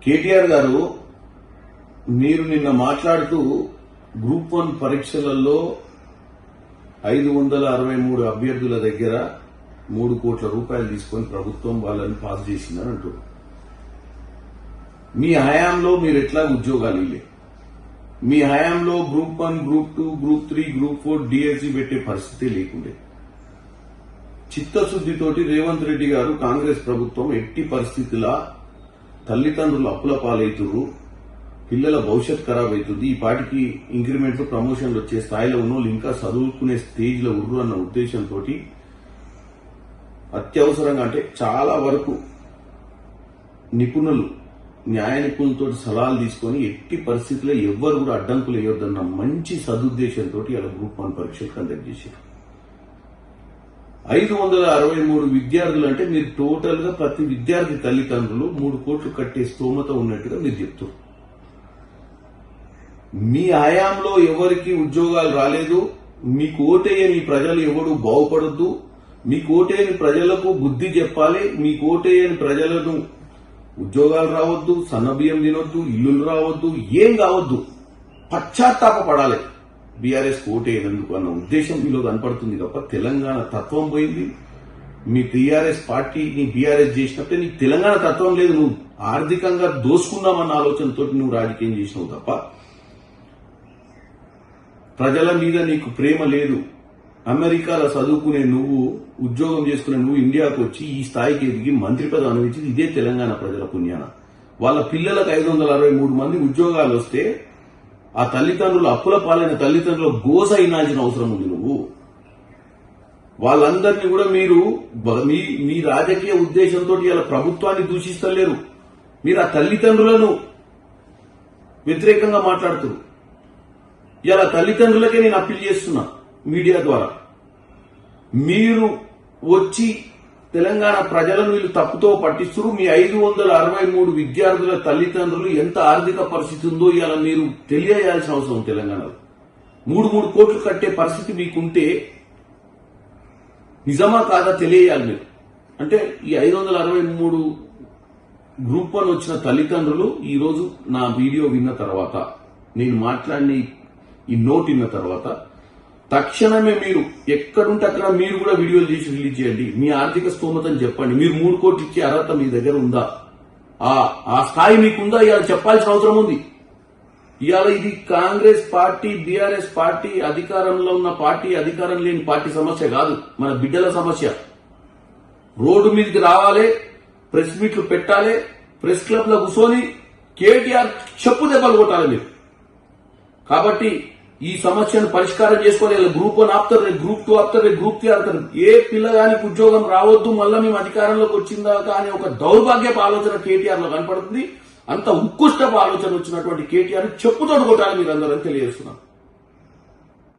కేటీఆర్ గారు మీరు నిన్న మాట్లాడుతూ గ్రూప్ 1 పరీక్షలలో 563 అభ్యర్థుల దగ్గర 3 కోట్ల రూపాయలు తీసుకొని ప్రభుత్వం వాళ్ళని పాస్ చేసిందని అంటారు. మీ హయాంలో మీరు ఎట్లా ఉద్యోగాలు ఇల్లే, మీ హయాంలో group 1, group 2, group 3, group 4 DSC పెట్టే పరిస్థితి లేకుండే. చిత్తశుద్దితోటి రేవంత్ రెడ్డి గారు కాంగ్రెస్ ప్రభుత్వం ఎట్టి పరిస్థితుల తల్లిదండ్రులు అప్పుల పాలవుతున్నారు, పిల్లల భవిష్యత్ ఖరాబ్ అవుతుంది, ఈ పాటికి ఇంక్రిమెంట్లు ప్రమోషన్లు వచ్చే స్థాయిలో ఉన్న వాళ్ళు ఇంకా చదువుకునే స్టేజ్ లో ఉర్రు అన్న ఉద్దేశంతో అత్యవసరంగా అంటే చాలా వరకు నిపుణులు న్యాయ నిపుణులతో సలహాలు తీసుకుని ఎట్టి పరిస్థితుల్లో ఎవ్వరు కూడా అడ్డంకులు వేయొద్దన్న మంచి సదుద్దేశంతో ఇలా గ్రూప్ 1 పరీక్షలు కండక్ట్ చేశారు. 563 విద్యార్థులు అంటే మీరు టోటల్ గా ప్రతి విద్యార్థి తల్లిదండ్రులు 3 కోట్లు కట్టే స్తోమత ఉన్నట్టుగా మీరు చెప్తారు. మీ హయాంలో ఎవరికి ఉద్యోగాలు రాలేదు, మీకు ఓటేయని ప్రజలు ఎవడు బాగుపడొద్దు, మీకు ఓటేయని ప్రజలకు బుద్ధి చెప్పాలి, మీకు ఓటేయని ప్రజలను ఉద్యోగాలు రావద్దు, సన్నబియ్యం తినొద్దు, ఇల్లులు రావద్దు, ఏం కావద్దు, పశ్చాత్తాపడాలి బీఆర్ఎస్ ఓటేయనందుకు అన్న ఉద్దేశం మీలో కనపడుతుంది తప్ప తెలంగాణ తత్వం పోయింది. మీ టీఆర్ఎస్ పార్టీని బీఆర్ఎస్ చేసినట్టే నీకు తెలంగాణ తత్వం లేదు, నువ్వు ఆర్థికంగా దోసుకుందామన్న ఆలోచనతో నువ్వు రాజకీయం చేసినావు తప్ప ప్రజల మీద నీకు ప్రేమ లేదు. అమెరికాలో చదువుకునే నువ్వు, ఉద్యోగం చేసుకునే నువ్వు ఇండియాకు వచ్చి ఈ స్థాయికి ఎదిగి మంత్రి పదవి అనుభవించింది ఇదే తెలంగాణ ప్రజల పుణ్యాన. వాళ్ళ పిల్లలకు 563 మంది ఉద్యోగాలు వస్తే ఆ తల్లిదండ్రులు అప్పుల పాలైన తల్లిదండ్రుల గోస అయినాల్సిన అవసరం ఉంది. నువ్వు వాళ్ళందరినీ కూడా మీరు మీ రాజకీయ ఉద్దేశంతో ఇలా ప్రభుత్వాన్ని దూషిస్తలేరు, మీరు ఆ తల్లిదండ్రులను వ్యతిరేకంగా మాట్లాడుతున్నారు. ఇలా తల్లిదండ్రులకే నేను అప్పీల్ చేస్తున్నా మీడియా ద్వారా, మీరు వచ్చి తెలంగాణ ప్రజలను వీళ్ళు తప్పుతో పట్టిస్తున్నారు. మీ 563 విద్యార్థుల తల్లిదండ్రులు ఎంత ఆర్థిక పరిస్థితి ఉందో ఇలా మీరు తెలియజేయాల్సిన అవసరం. తెలంగాణలో 3 కోట్లు కట్టే పరిస్థితి మీకుంటే నిజమా కాదా తెలియాలి మీరు. అంటే ఈ 563 గ్రూప్ 1 వచ్చిన తల్లిదండ్రులు ఈరోజు నా వీడియో విన్న తర్వాత, నేను మాట్లాడిన ఈ నోట్ విన్న తర్వాత తక్షణమే మీరు ఎక్కడుంటే అక్కడ మీరు కూడా వీడియోలు చేసి రిలీజ్ చేయండి. మీ ఆర్థిక స్తోమతని చెప్పండి. మీరు 3 కోట్లు ఇచ్చే అర్హత మీ దగ్గర ఉందా, ఆ స్థాయి మీకుందా ఇవాళ చెప్పాల్సిన అవసరం ఉంది. ఇవాళ ఇది కాంగ్రెస్ పార్టీ, బీఆర్ఎస్ పార్టీ, అధికారంలో ఉన్న పార్టీ, అధికారం లేని పార్టీ సమస్య కాదు, మన బిడ్డల సమస్య. రోడ్డు మీదకి రావాలి, ప్రెస్ మీట్లు పెట్టాలి, ప్రెస్ క్లబ్ లో కూర్చొని కేటీఆర్ చెప్పు దెబ్బలు కొట్టాలి మీరు. కాబట్టి ఈ సమస్యను పరిష్కారం చేసుకోవాలి. గ్రూప్ 1 ఆపుతారు, గ్రూప్ 2 ఆపుతారు, గ్రూప్ 3 ఆపుతారు. ఏ పిల్లగానికి ఉద్యోగం రావద్దు, మళ్ళా మేము అధికారంలోకి వచ్చిందాక అనే ఒక దౌర్భాగ్యపు ఆలోచన కేటీఆర్ లో కనపడుతుంది. అంత ఉత్కృష్టపు ఆలోచన వచ్చినటువంటి కేటీఆర్ చెప్పుతోడు కొట్టాలి మీరందరూ తెలియజేస్తున్నారు.